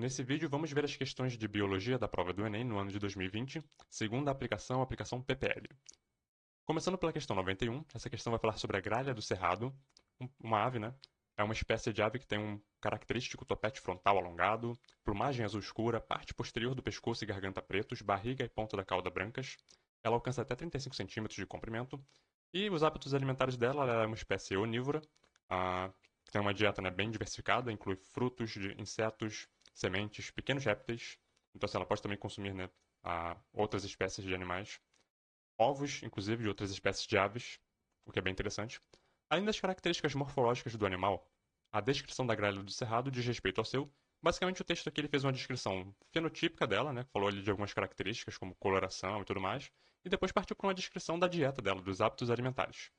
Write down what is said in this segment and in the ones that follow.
Nesse vídeo, vamos ver as questões de biologia da prova do Enem no ano de 2020, segunda aplicação, aplicação PPL. Começando pela questão 91, essa questão vai falar sobre a gralha do cerrado, uma ave, né? É uma espécie de ave que tem um característico topete frontal alongado, plumagem azul escura, parte posterior do pescoço e garganta pretos, barriga e ponta da cauda brancas. Ela alcança até 35 centímetros de comprimento. E os hábitos alimentares dela, ela é uma espécie onívora, ah, tem uma dieta, né, bem diversificada, inclui frutos, insetos, sementes, pequenos répteis. Então, assim, ela pode também consumir, né, outras espécies de animais, ovos, inclusive, de outras espécies de aves, o que é bem interessante. Além das características morfológicas do animal, a descrição da gralha do cerrado diz respeito ao seu. Basicamente, o texto aqui ele fez uma descrição fenotípica dela, né? Falou ali de algumas características, como coloração e tudo mais, e depois partiu para uma descrição da dieta dela, dos hábitos alimentares.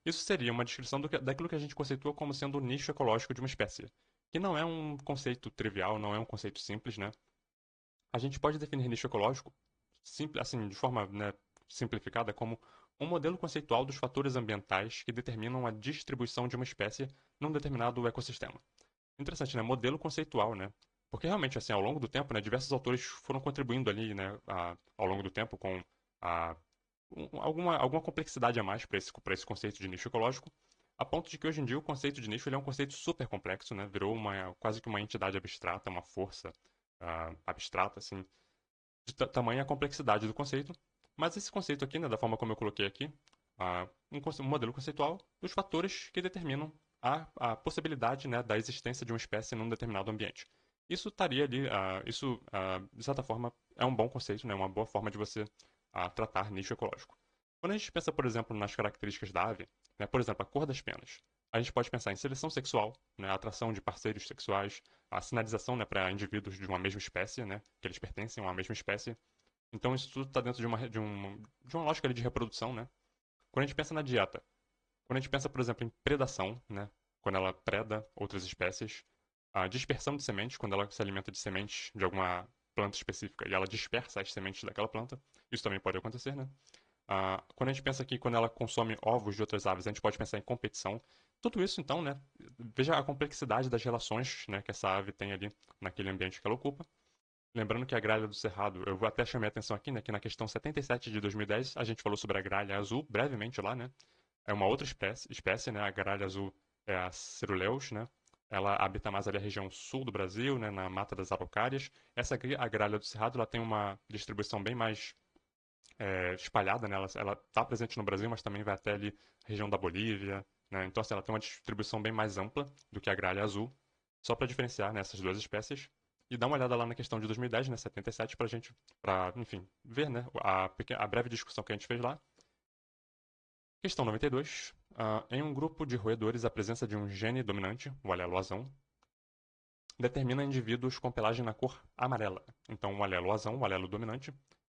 Isso seria uma descrição daquilo que a gente conceitua como sendo o nicho ecológico de uma espécie, que não é um conceito trivial, não é um conceito simples, né? A gente pode definir nicho ecológico, assim, de forma, né, simplificada, como um modelo conceitual dos fatores ambientais que determinam a distribuição de uma espécie num determinado ecossistema. Interessante, né? Modelo conceitual, né? Porque realmente, assim, ao longo do tempo, né, diversos autores foram contribuindo ali, né, ao longo do tempo com a, alguma complexidade a mais para esse conceito de nicho ecológico, a ponto de que hoje em dia o conceito de nicho ele é um conceito super complexo, né? Virou quase que uma entidade abstrata, uma força abstrata, assim, de tamanha complexidade do conceito. Mas esse conceito aqui, né, da forma como eu coloquei aqui, um modelo conceitual dos fatores que determinam a possibilidade, né, da existência de uma espécie num determinado ambiente. Isso estaria ali, de certa forma, é um bom conceito, né, uma boa forma de você tratar nicho ecológico. Quando a gente pensa, por exemplo, nas características da ave, né, por exemplo, a cor das penas, a gente pode pensar em seleção sexual, né, a atração de parceiros sexuais, a sinalização, né, para indivíduos de uma mesma espécie, né, que eles pertencem a uma mesma espécie. Então isso tudo está dentro de uma lógica ali de reprodução, né? Quando a gente pensa na dieta, quando a gente pensa, por exemplo, em predação, né, quando ela preda outras espécies, a dispersão de sementes, quando ela se alimenta de sementes de alguma planta específica e ela dispersa as sementes daquela planta, isso também pode acontecer, né? Quando a gente pensa que quando ela consome ovos de outras aves, a gente pode pensar em competição. Tudo isso, então, né? Veja a complexidade das relações, né, que essa ave tem ali naquele ambiente que ela ocupa. Lembrando que a gralha do cerrado, eu vou até chamar a atenção aqui, né, que na questão 77 de 2010 a gente falou sobre a gralha azul, brevemente lá, né? É uma outra espécie, né? A gralha azul é a Ceruleus, né? Ela habita mais ali a região sul do Brasil, né, na Mata das Araucárias. Essa aqui, a gralha do cerrado, ela tem uma distribuição bem mais espalhada, né? Ela está presente no Brasil, mas também vai até ali a região da Bolívia, né? Então, assim, ela tem uma distribuição bem mais ampla do que a gralha azul, só para diferenciar, né, essas duas espécies. E dá uma olhada lá na questão de 2010, né, 77, para a gente, enfim, ver, né, a breve discussão que a gente fez lá. Questão 92. Em um grupo de roedores, a presença de um gene dominante, o alelo azão, determina indivíduos com pelagem na cor amarela. Então, o alelo azão, o alelo dominante,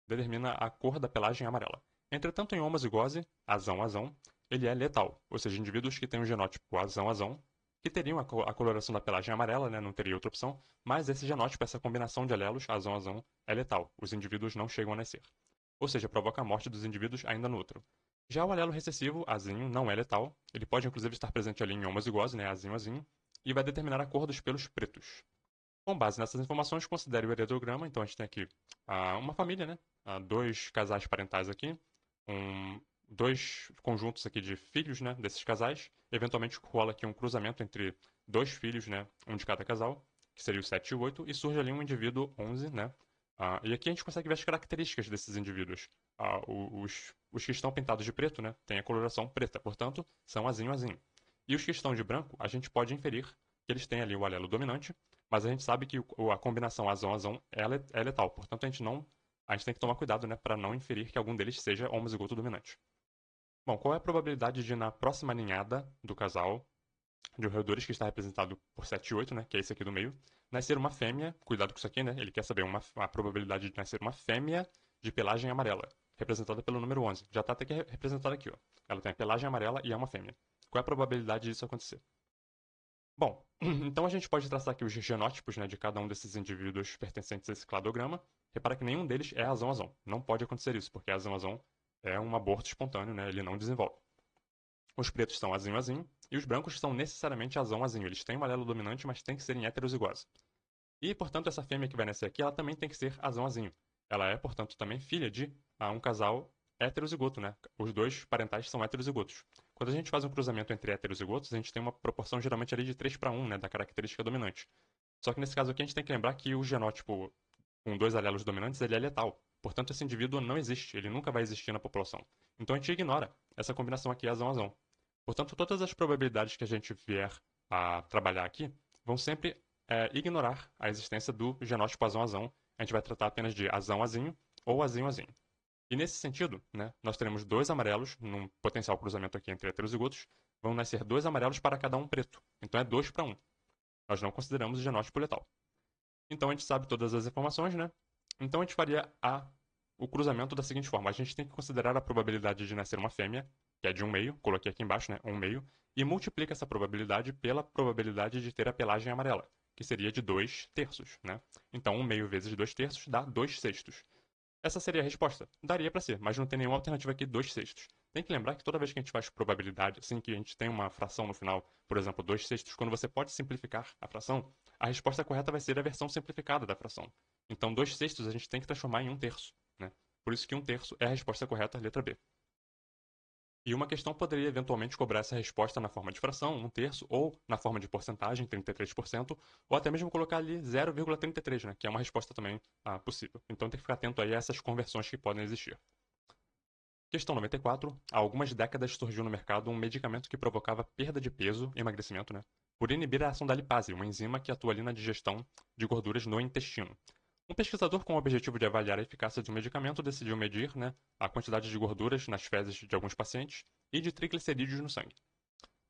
determina a cor da pelagem amarela. Entretanto, em homozigose, azão-azão, ele é letal, ou seja, indivíduos que têm o genótipo azão-azão, que teriam a coloração da pelagem amarela, né, não teria outra opção, mas esse genótipo, essa combinação de alelos, azão-azão, é letal. Os indivíduos não chegam a nascer. Ou seja, provoca a morte dos indivíduos ainda no útero. Já o alelo recessivo, azinho, não é letal. Ele pode inclusive estar presente ali em homozigose, né, azinho-azinho, e vai determinar a cor dos pelos pretos. Com base nessas informações, considere o heredograma. Então a gente tem aqui uma família, né? Dois casais parentais aqui, dois conjuntos aqui de filhos, né? Desses casais. Eventualmente rola aqui um cruzamento entre dois filhos, né? Um de cada casal, que seria o 7 e o 8, e surge ali um indivíduo 11, né? E aqui a gente consegue ver as características desses indivíduos. Os que estão pintados de preto, né? Têm a coloração preta, portanto, são azinho-azinho. E os que estão de branco, a gente pode inferir que eles têm ali o alelo dominante, mas a gente sabe que a combinação azão-azão é letal. Portanto, a gente tem que tomar cuidado, né, para não inferir que algum deles seja homozigoto dominante. Bom, qual é a probabilidade de na próxima ninhada do casal de roedores que está representado por 7 e 8, né, que é esse aqui do meio, nascer uma fêmea, cuidado com isso aqui, né, ele quer saber a probabilidade de nascer uma fêmea de pelagem amarela, representada pelo número 11. Já está até que representada aqui, ó. Ela tem a pelagem amarela e é uma fêmea. Qual é a probabilidade disso acontecer? Bom, então a gente pode traçar aqui os genótipos, né, de cada um desses indivíduos pertencentes a esse cladograma. Repara que nenhum deles é azão-azão. Não pode acontecer isso, porque azão-azão é um aborto espontâneo, né, ele não desenvolve. Os pretos são azinho-azinho e os brancos são necessariamente azão-azinho. Eles têm um alelo dominante, mas tem que ser em heterozigose. E, portanto, essa fêmea que vai nascer aqui, ela também tem que ser azão-azinho. Ela é, portanto, também filha de um casal heterozigoto, né? Os dois parentais são heterozigotos. Quando a gente faz um cruzamento entre heterozigotos, a gente tem uma proporção geralmente ali de 3:1, né, da característica dominante. Só que nesse caso aqui a gente tem que lembrar que o genótipo com dois alelos dominantes, ele é letal. Portanto, esse indivíduo não existe, ele nunca vai existir na população. Então a gente ignora essa combinação aqui azão-azão. Portanto, todas as probabilidades que a gente vier a trabalhar aqui vão sempre ignorar a existência do genótipo azão-azão. A gente vai tratar apenas de azão-azinho ou azinho-azinho. E nesse sentido, né, nós teremos dois amarelos, num potencial cruzamento aqui entre heterozigotos, vão nascer dois amarelos para cada um preto. Então é 2:1. Nós não consideramos o genótipo letal. Então a gente sabe todas as informações, né? Então a gente faria o cruzamento da seguinte forma: a gente tem que considerar a probabilidade de nascer uma fêmea, que é de 1/2, coloquei aqui embaixo, né? 1/2, e multiplica essa probabilidade pela probabilidade de ter a pelagem amarela, que seria de 2/3, né? Então 1/2 vezes 2/3 dá 2/6. Essa seria a resposta. Daria para ser, mas não tem nenhuma alternativa aqui 2/6. Tem que lembrar que toda vez que a gente faz probabilidade, assim que a gente tem uma fração no final, por exemplo, 2/6, quando você pode simplificar a fração, a resposta correta vai ser a versão simplificada da fração. Então 2/6 a gente tem que transformar em 1/3, né? Por isso que 1/3 é a resposta correta, letra B. E uma questão poderia eventualmente cobrar essa resposta na forma de fração, 1/3, ou na forma de porcentagem, 33%, ou até mesmo colocar ali 0,33, né, que é uma resposta também possível. Então tem que ficar atento aí a essas conversões que podem existir. Questão 94. Há algumas décadas surgiu no mercado um medicamento que provocava perda de peso, emagrecimento, né, por inibir a ação da lipase, uma enzima que atua ali na digestão de gorduras no intestino. Um pesquisador com o objetivo de avaliar a eficácia de um medicamento decidiu medir, né, a quantidade de gorduras nas fezes de alguns pacientes e de triglicerídeos no sangue.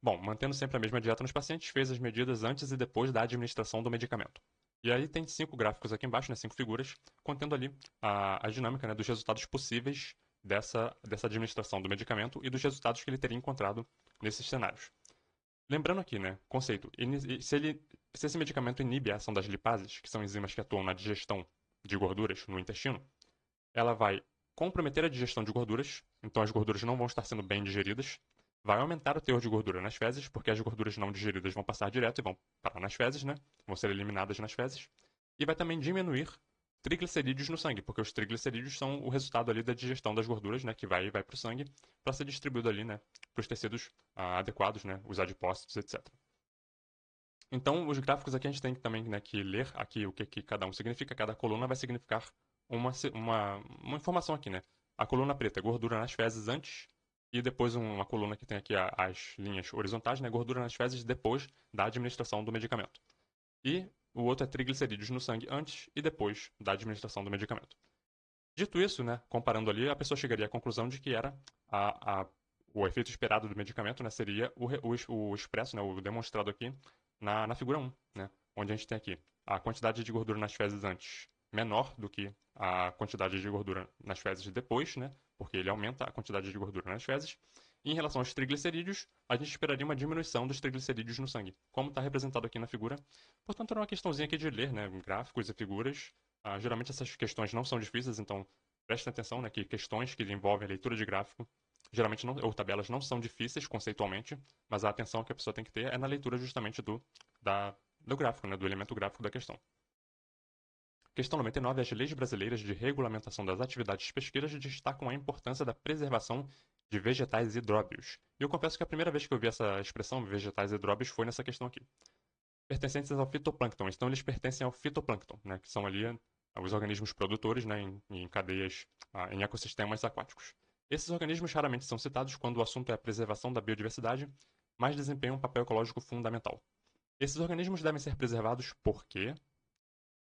Bom, mantendo sempre a mesma dieta nos pacientes, fez as medidas antes e depois da administração do medicamento. E aí tem 5 gráficos aqui embaixo, né, 5 figuras, contendo ali a dinâmica, né, dos resultados possíveis dessa administração do medicamento e dos resultados que ele teria encontrado nesses cenários. Lembrando aqui, né, conceito, se esse medicamento inibe a ação das lipases, que são enzimas que atuam na digestão de gorduras no intestino, ela vai comprometer a digestão de gorduras, então as gorduras não vão estar sendo bem digeridas, vai aumentar o teor de gordura nas fezes, porque as gorduras não digeridas vão passar direto e vão parar nas fezes, né, vão ser eliminadas nas fezes, e vai também diminuir triglicerídeos no sangue, porque os triglicerídeos são o resultado ali da digestão das gorduras, né, que vai para o sangue, para ser distribuído ali, né, para os tecidos adequados, né, os adipócitos, etc. Então, os gráficos aqui a gente tem também, né, que ler aqui o que cada um significa. Cada coluna vai significar uma informação aqui, né? A coluna preta é gordura nas fezes antes e depois uma coluna que tem aqui as linhas horizontais, né? Gordura nas fezes depois da administração do medicamento. E o outro é triglicerídeos no sangue antes e depois da administração do medicamento. Dito isso, né, comparando ali, a pessoa chegaria à conclusão de que era o efeito esperado do medicamento, né, seria o expresso, né, o demonstrado aqui na figura 1, né, onde a gente tem aqui a quantidade de gordura nas fezes antes menor do que a quantidade de gordura nas fezes depois, né, porque ele aumenta a quantidade de gordura nas fezes. E em relação aos triglicerídeos, a gente esperaria uma diminuição dos triglicerídeos no sangue, como está representado aqui na figura. Portanto, era uma questãozinha aqui de ler, né, gráficos e figuras. Geralmente essas questões não são difíceis, então prestem atenção, né, que questões que envolvem a leitura de gráfico, geralmente não, ou tabelas não são difíceis conceitualmente, mas a atenção que a pessoa tem que ter é na leitura justamente do gráfico, né, do elemento gráfico da questão. Questão 99. As leis brasileiras de regulamentação das atividades pesqueiras destacam a importância da preservação de vegetais hidróbios. E eu confesso que a primeira vez que eu vi essa expressão, vegetais hidróbios, foi nessa questão aqui. Pertencentes ao fitoplâncton. Então eles pertencem ao fitoplâncton, né, que são ali os organismos produtores, né, em cadeias, em ecossistemas aquáticos. Esses organismos raramente são citados quando o assunto é a preservação da biodiversidade, mas desempenham um papel ecológico fundamental. Esses organismos devem ser preservados porque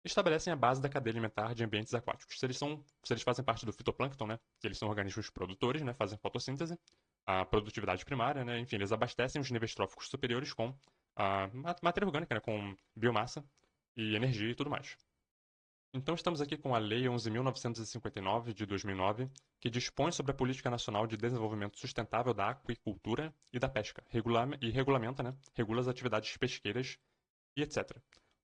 estabelecem a base da cadeia alimentar de ambientes aquáticos. Se eles fazem parte do fitoplâncton, né, eles são organismos produtores, né, fazem fotossíntese, a produtividade primária, né, enfim, eles abastecem os níveis tróficos superiores com a matéria orgânica, né, com biomassa e energia e tudo mais. Então estamos aqui com a Lei 11.959 de 2009, que dispõe sobre a Política Nacional de Desenvolvimento Sustentável da Aquicultura e da Pesca, regulamenta, né, regula as atividades pesqueiras e etc.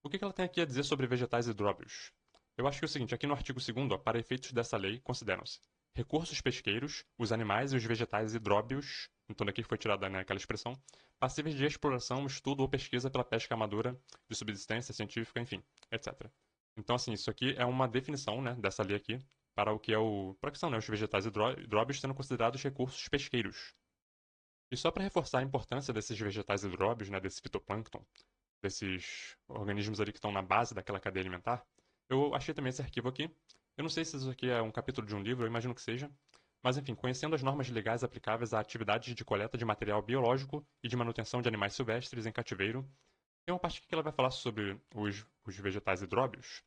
O que ela tem aqui a dizer sobre vegetais hidróbios? Eu acho que é o seguinte, aqui no artigo 2º, para efeitos dessa lei, consideram-se recursos pesqueiros, os animais e os vegetais hidróbios então daqui foi tirada, né, aquela expressão, passíveis de exploração, estudo ou pesquisa pela pesca amadora, de subsistência científica, enfim, etc. Então, assim, isso aqui é uma definição, né, dessa lei aqui, para o que é para que são, né, os vegetais hidróbios sendo considerados recursos pesqueiros. E só para reforçar a importância desses vegetais hidróbios, né, desse fitoplâncton, desses organismos ali que estão na base daquela cadeia alimentar, eu achei também esse arquivo aqui. Eu não sei se isso aqui é um capítulo de um livro, eu imagino que seja. Mas enfim, conhecendo as normas legais aplicáveis a atividades de coleta de material biológico e de manutenção de animais silvestres em cativeiro, tem uma parte aqui que ela vai falar sobre os vegetais hidróbios.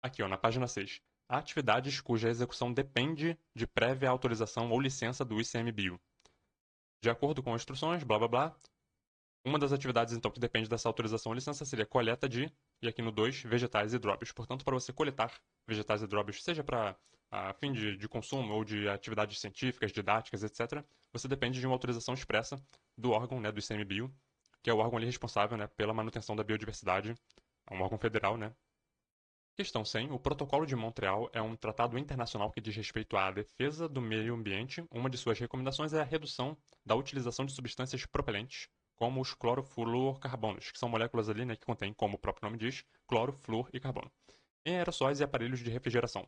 Aqui, ó, na página 6. Há atividades cuja execução depende de prévia autorização ou licença do ICMBio. De acordo com instruções, blá blá blá, uma das atividades, então, que depende dessa autorização ou licença seria coleta de, e aqui no 2, vegetais hidróbios. Portanto, para você coletar vegetais hidróbios, seja para a fim de consumo ou de atividades científicas, didáticas, etc., você depende de uma autorização expressa do órgão, né, do ICMBio, que é o órgão ali responsável, né, pela manutenção da biodiversidade, é um órgão federal, né. Questão 100. O Protocolo de Montreal é um tratado internacional que diz respeito à defesa do meio ambiente. Uma de suas recomendações é a redução da utilização de substâncias propelentes, como os clorofluorcarbonos, que são moléculas ali, né, que contêm, como o próprio nome diz, cloro, flúor e carbono, em aerossóis e aparelhos de refrigeração.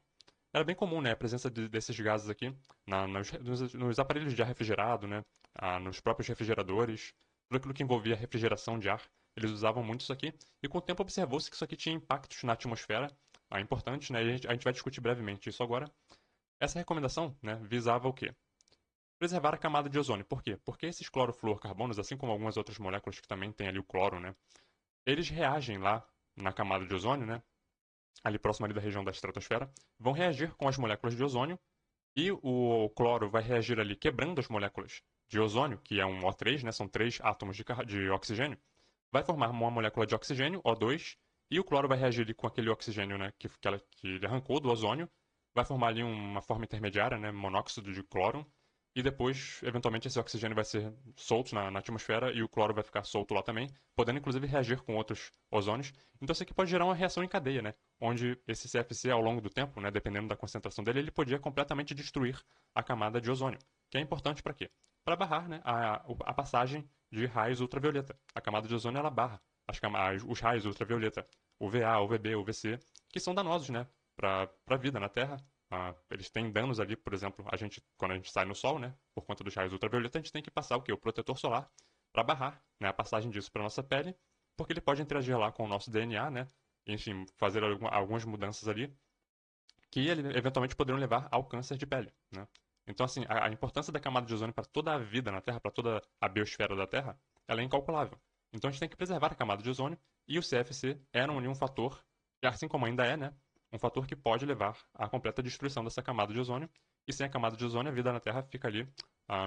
Era bem comum, né, a presença desses gases aqui nos aparelhos de ar refrigerado, né, nos próprios refrigeradores, tudo aquilo que envolvia refrigeração de ar. Eles usavam muito isso aqui, e com o tempo observou-se que isso aqui tinha impactos na atmosfera importantes, né, e a gente vai discutir brevemente isso agora. Essa recomendação, né, visava o quê? Preservar a camada de ozônio. Por quê? Porque esses clorofluorcarbonos, assim como algumas outras moléculas que também têm ali o cloro, né, eles reagem lá na camada de ozônio, né, ali próximo ali da região da estratosfera, vão reagir com as moléculas de ozônio e o cloro vai reagir ali quebrando as moléculas de ozônio, que é um O3, né, são 3 átomos de oxigênio, vai formar uma molécula de oxigênio, O2, e o cloro vai reagir ali com aquele oxigênio, né, que ele arrancou do ozônio, vai formar ali uma forma intermediária, né, monóxido de cloro, e depois, eventualmente, esse oxigênio vai ser solto na atmosfera e o cloro vai ficar solto lá também, podendo inclusive reagir com outros ozônios. Então isso aqui pode gerar uma reação em cadeia, né, onde esse CFC, ao longo do tempo, né, dependendo da concentração dele, ele podia completamente destruir a camada de ozônio, que é importante para quê? Para barrar, né, a passagem de raios ultravioleta. A camada de ozônio ela barra os raios ultravioleta, UVA, UVB, UVC, que são danosos, né, para a vida na Terra. Eles têm danos ali, por exemplo, quando a gente sai no sol, né, por conta dos raios ultravioleta, a gente tem que passar o quê? O protetor solar para barrar, né, a passagem disso para nossa pele, porque ele pode interagir lá com o nosso DNA, né, enfim, fazer algumas mudanças ali que eventualmente poderiam levar ao câncer de pele, né. Então, assim, a importância da camada de ozônio para toda a vida na Terra, para toda a biosfera da Terra, ela é incalculável. Então, a gente tem que preservar a camada de ozônio e o CFC era um fator, e assim como ainda é, né, um fator que pode levar à completa destruição dessa camada de ozônio. E sem a camada de ozônio, a vida na Terra fica ali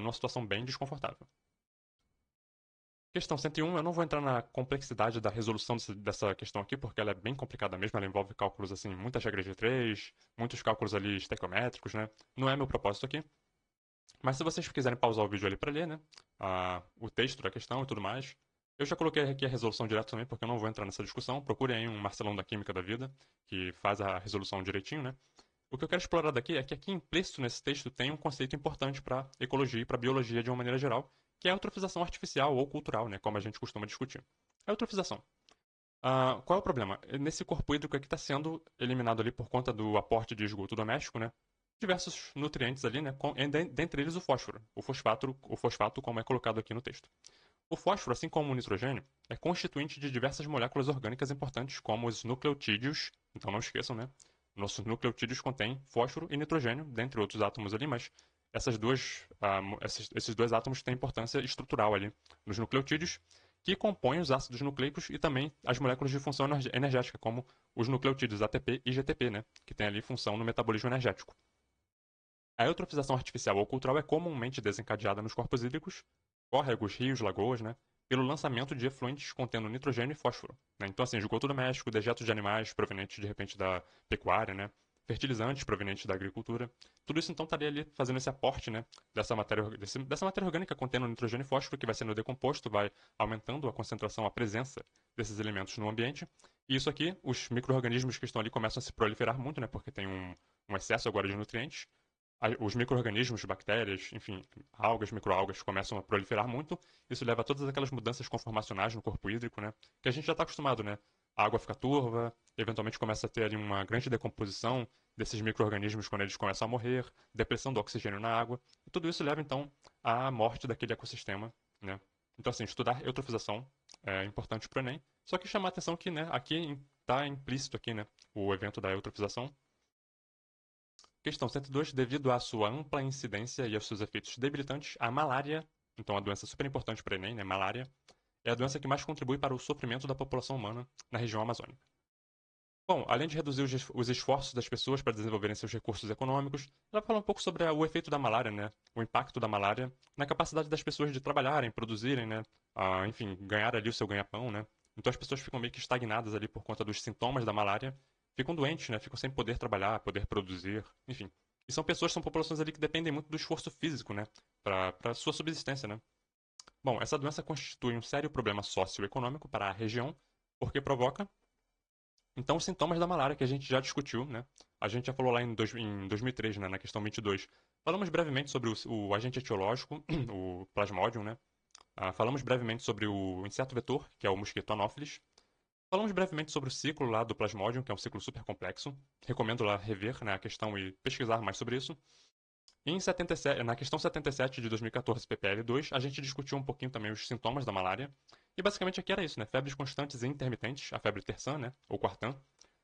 numa situação bem desconfortável. Questão 101, eu não vou entrar na complexidade da resolução dessa questão aqui, porque ela é bem complicada mesmo, ela envolve cálculos, assim, muitas regras de três, muitos cálculos ali estequiométricos, né? Não é meu propósito aqui. Mas se vocês quiserem pausar o vídeo ali para ler, né? O texto da questão e tudo mais. Eu já coloquei aqui a resolução direto também, porque eu não vou entrar nessa discussão. Procurem aí um Marcelão da Química da vida, que faz a resolução direitinho, né? O que eu quero explorar daqui é que aqui implícito nesse texto tem um conceito importante para ecologia e para biologia de uma maneira geral, que é a eutrofização artificial ou cultural, né? Como a gente costuma discutir. A eutrofização. Qual é o problema? Nesse corpo hídrico aqui está sendo eliminado ali por conta do aporte de esgoto doméstico, né? Diversos nutrientes ali, né? Dentre eles o fósforo. O fosfato, como é colocado aqui no texto. O fósforo, assim como o nitrogênio, é constituinte de diversas moléculas orgânicas importantes, como os nucleotídeos. Então não esqueçam, né? Nossos nucleotídeos contêm fósforo e nitrogênio, dentre outros átomos ali, mas esses dois átomos têm importância estrutural ali nos nucleotídeos, que compõem os ácidos nucleicos e também as moléculas de função energética, como os nucleotídeos ATP e GTP, né? Que têm ali função no metabolismo energético. A eutrofização artificial ou cultural é comumente desencadeada nos corpos hídricos, córregos, rios, lagoas, né, pelo lançamento de efluentes contendo nitrogênio e fósforo. Né? Então, assim, esgoto doméstico, dejetos de animais provenientes, de repente, da pecuária, né, fertilizantes provenientes da agricultura. Tudo isso, então, estaria ali fazendo esse aporte, né, dessa matéria orgânica contendo nitrogênio e fósforo, que vai sendo decomposto, vai aumentando a concentração, a presença desses elementos no ambiente. E isso aqui, os micro-organismos que estão ali começam a se proliferar muito, né, porque tem um excesso agora de nutrientes. os micro-organismos, bactérias, enfim, algas, microalgas começam a proliferar muito. Isso leva a todas aquelas mudanças conformacionais no corpo hídrico, né? Que a gente já está acostumado, né? A água fica turva, eventualmente começa a ter ali uma grande decomposição desses micro-organismos quando eles começam a morrer, depressão do oxigênio na água. E tudo isso leva, então, à morte daquele ecossistema, né? Então, assim, estudar eutrofização é importante para o Enem. Só que chamar a atenção que, né, aqui está implícito aqui, né, o evento da eutrofização. Questão 102. Devido à sua ampla incidência e aos seus efeitos debilitantes, a malária, então a doença super importante para o Enem, né, malária, é a doença que mais contribui para o sofrimento da população humana na região amazônica. Bom, além de reduzir os esforços das pessoas para desenvolverem seus recursos econômicos, ela fala um pouco sobre o efeito da malária, né? O impacto da malária na capacidade das pessoas de trabalharem, produzirem, né? Enfim, ganhar ali o seu ganha-pão, né? Então as pessoas ficam meio que estagnadas ali por conta dos sintomas da malária, ficam doentes, né? Ficam sem poder trabalhar, poder produzir, enfim. E são pessoas, são populações ali que dependem muito do esforço físico, né? Para sua subsistência, né? Bom, essa doença constitui um sério problema socioeconômico para a região, porque provoca então, os sintomas da malária que a gente já discutiu, né? A gente já falou lá em 2003, né, na questão 22. Falamos brevemente sobre o agente etiológico, o Plasmodium, né? Falamos brevemente sobre o inseto vetor, que é o mosquito Anopheles. Falamos brevemente sobre o ciclo lá do Plasmodium, que é um ciclo super complexo. Recomendo lá rever, né, a questão e pesquisar mais sobre isso. E na questão 77 de 2014, PPL2, a gente discutiu um pouquinho também os sintomas da malária. E basicamente aqui era isso, né? Febres constantes e intermitentes, a febre terçã, né? Ou quartã,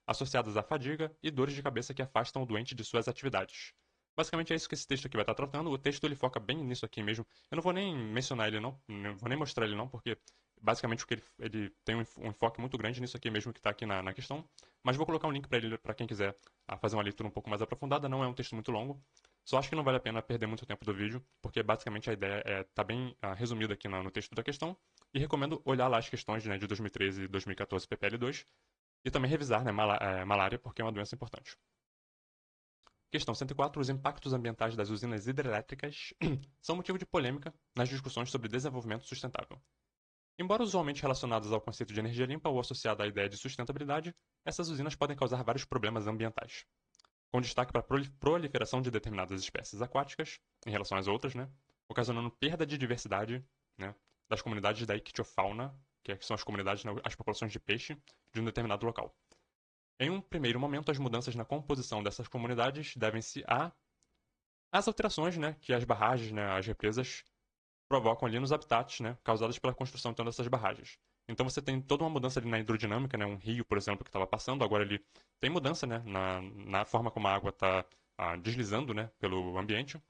associadas à fadiga e dores de cabeça que afastam o doente de suas atividades. Basicamente é isso que esse texto aqui vai estar tratando. O texto ele foca bem nisso aqui mesmo. Eu não vou nem mencionar ele não vou nem mostrar ele não, porque basicamente o que ele tem um enfoque muito grande nisso aqui mesmo que está aqui na questão. Mas vou colocar um link para ele para quem quiser fazer uma leitura um pouco mais aprofundada. Não é um texto muito longo. Só acho que não vale a pena perder muito tempo do vídeo, porque basicamente a ideia tá bem resumida aqui no texto da questão. E recomendo olhar lá as questões, né, de 2013 e 2014 PPL2 e também revisar, né, malária, porque é uma doença importante. Questão 104. Os impactos ambientais das usinas hidrelétricas são motivo de polêmica nas discussões sobre desenvolvimento sustentável. Embora usualmente relacionadas ao conceito de energia limpa ou associada à ideia de sustentabilidade, essas usinas podem causar vários problemas ambientais, com destaque para a proliferação de determinadas espécies aquáticas em relação às outras, né, ocasionando perda de diversidade, né, das comunidades da ictiofauna, que são as comunidades, né, as populações de peixe de um determinado local. Em um primeiro momento, as mudanças na composição dessas comunidades devem-se às alterações, né, que as barragens, né, as represas provocam ali nos habitats, né, causadas pela construção então dessas barragens. Então você tem toda uma mudança ali na hidrodinâmica, né, um rio, por exemplo, que estava passando, agora ele tem mudança, né, na forma como a água está deslizando, né, pelo ambiente.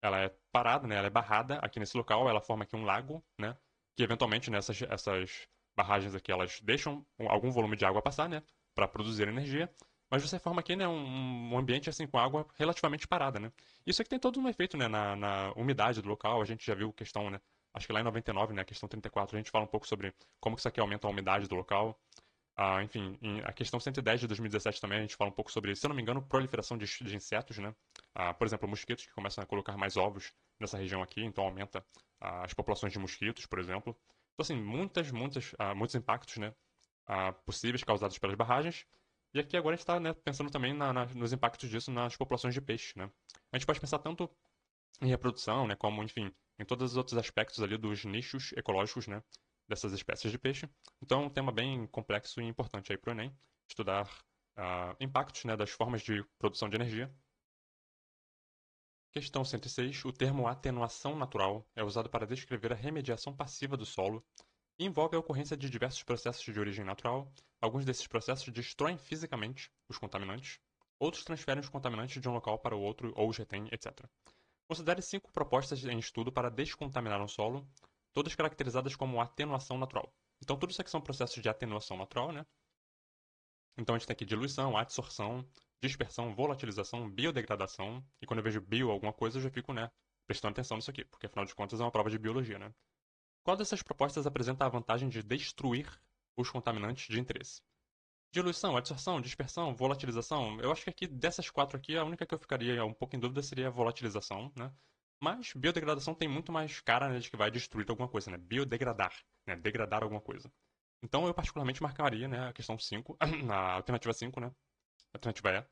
Ela é parada, né, ela é barrada aqui nesse local, ela forma aqui um lago, né, que eventualmente essas barragens aqui elas deixam algum volume de água passar, né, para produzir energia. Mas você forma aqui, né, um ambiente assim com água relativamente parada, né? Isso aqui tem todo um efeito, né, na umidade do local. A gente já viu questão, né, acho que lá em 99, né, questão 34, a gente fala um pouco sobre como que isso aqui aumenta a umidade do local. Enfim, a questão 110 de 2017 também a gente fala um pouco sobre, se eu não me engano, proliferação de insetos, né? Por exemplo, mosquitos que começam a colocar mais ovos nessa região aqui, então aumenta as populações de mosquitos, por exemplo. Então, assim, muitos impactos, né, possíveis causados pelas barragens. E aqui agora a gente está, né, pensando também nos impactos disso nas populações de peixe, né? A gente pode pensar tanto em reprodução, né, como, enfim, em todos os outros aspectos ali dos nichos ecológicos, né, dessas espécies de peixe. Então, é um tema bem complexo e importante aí para o Enem, estudar impactos, né, das formas de produção de energia. Questão 106. O termo atenuação natural é usado para descrever a remediação passiva do solo e envolve a ocorrência de diversos processos de origem natural. Alguns desses processos destroem fisicamente os contaminantes, outros transferem os contaminantes de um local para o outro ou os retêm, etc. Considere 5 propostas em estudo para descontaminar um solo, todas caracterizadas como atenuação natural. Então, tudo isso aqui são processos de atenuação natural, né? Então, a gente tem aqui diluição, adsorção, dispersão, volatilização, biodegradação. E quando eu vejo bio alguma coisa, eu já fico, né, prestando atenção nisso aqui, porque afinal de contas é uma prova de biologia, né? Qual dessas propostas apresenta a vantagem de destruir os contaminantes de interesse? Diluição, adsorção, dispersão, volatilização. Eu acho que aqui dessas 4 aqui, a única que eu ficaria um pouco em dúvida seria a volatilização, né? Mas biodegradação tem muito mais cara, né, de que vai destruir alguma coisa, né? Biodegradar, né? Degradar alguma coisa. Então eu particularmente marcaria, né, a questão 5, a alternativa 5, né? A alternativa E,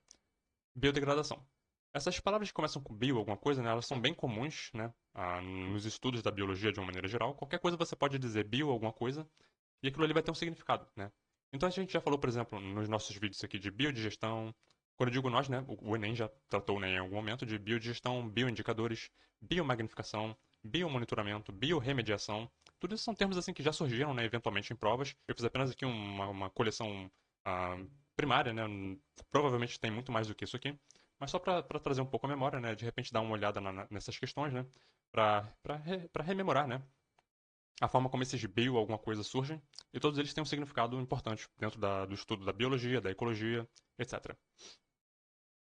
biodegradação. Essas palavras que começam com bio, alguma coisa, né, elas são bem comuns, né, nos estudos da biologia de uma maneira geral. Qualquer coisa você pode dizer bio, alguma coisa, e aquilo ali vai ter um significado, né? Então a gente já falou, por exemplo, nos nossos vídeos aqui de biodigestão. Quando eu digo nós, né, o Enem já tratou, né, em algum momento de biodigestão, bioindicadores, biomagnificação, biomonitoramento, biorremediação. Tudo isso são termos assim que já surgiram, né, eventualmente em provas. Eu fiz apenas aqui uma coleção ah, primária, né? Provavelmente tem muito mais do que isso aqui. Mas só para trazer um pouco a memória, né? De repente dar uma olhada nessas questões, né? Para rememorar, né? A forma como esses bio alguma coisa surgem, e todos eles têm um significado importante dentro do estudo da biologia, da ecologia, etc.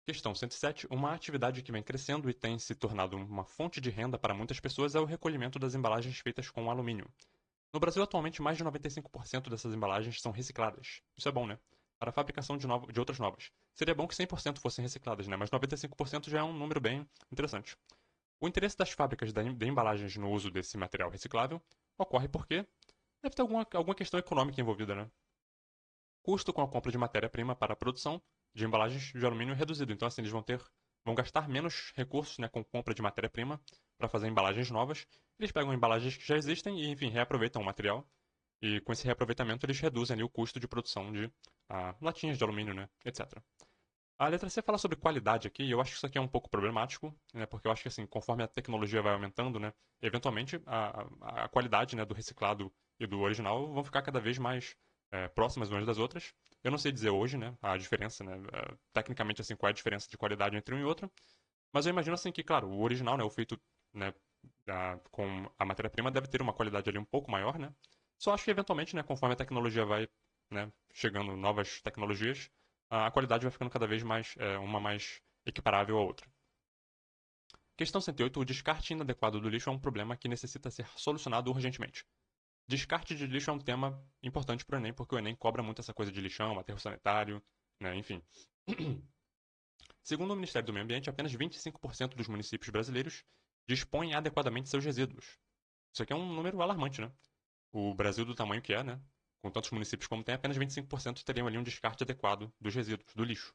Questão 107. Uma atividade que vem crescendo e tem se tornado uma fonte de renda para muitas pessoas é o recolhimento das embalagens feitas com alumínio. No Brasil, atualmente, mais de 95% dessas embalagens são recicladas. Isso é bom, né? Para a fabricação de outras novas. Seria bom que 100% fossem recicladas, né? Mas 95% já é um número bem interessante. O interesse das fábricas de embalagens no uso desse material reciclável ocorre porque deve ter alguma questão econômica envolvida, né? Custo com a compra de matéria-prima para a produção de embalagens de alumínio é reduzido. Então, assim, eles vão gastar menos recursos, né, com compra de matéria-prima para fazer embalagens novas. Eles pegam embalagens que já existem e, enfim, reaproveitam o material. E com esse reaproveitamento, eles reduzem ali o custo de produção de latinhas de alumínio, né, etc. A letra C fala sobre qualidade aqui, e eu acho que isso aqui é um pouco problemático, né, porque eu acho que assim, conforme a tecnologia vai aumentando, né, eventualmente a qualidade, né, do reciclado e do original vão ficar cada vez mais próximas umas das outras. Eu não sei dizer hoje, né, a diferença, né, tecnicamente assim, qual é a diferença de qualidade entre um e outro, mas eu imagino assim que, claro, o original, né, o feito, né, com a matéria-prima deve ter uma qualidade ali um pouco maior, né. Só acho que eventualmente, né, conforme a tecnologia vai, né, chegando novas tecnologias, a qualidade vai ficando cada vez mais uma mais equiparável à outra. Questão 108. O descarte inadequado do lixo é um problema que necessita ser solucionado urgentemente. Descarte de lixo é um tema importante para o Enem, porque o Enem cobra muito essa coisa de lixão, aterro sanitário, né, enfim. Segundo o Ministério do Meio Ambiente, apenas 25% dos municípios brasileiros dispõem adequadamente seus resíduos. Isso aqui é um número alarmante, né? O Brasil, do tamanho que é, né? Com tantos municípios como tem, apenas 25% teriam ali um descarte adequado dos resíduos, do lixo.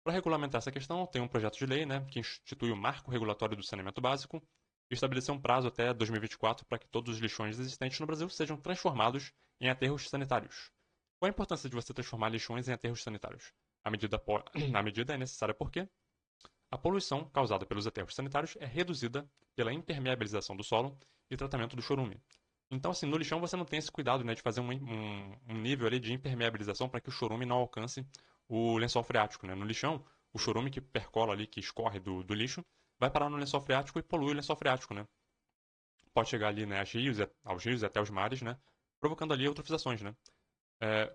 Para regulamentar essa questão, tem um projeto de lei, né, que institui o Marco Regulatório do Saneamento Básico e estabeleceu um prazo até 2024 para que todos os lixões existentes no Brasil sejam transformados em aterros sanitários. Qual a importância de você transformar lixões em aterros sanitários? A medida é necessária porque a poluição causada pelos aterros sanitários é reduzida pela impermeabilização do solo e tratamento do chorume. Então, assim, no lixão você não tem esse cuidado, né, de fazer um nível ali de impermeabilização para que o chorume não alcance o lençol freático, né? No lixão, o chorume que percola ali, que escorre do lixo, vai parar no lençol freático e polui o lençol freático, né? Pode chegar ali, né, aos rios e até os mares, né? Provocando ali eutrofizações, né?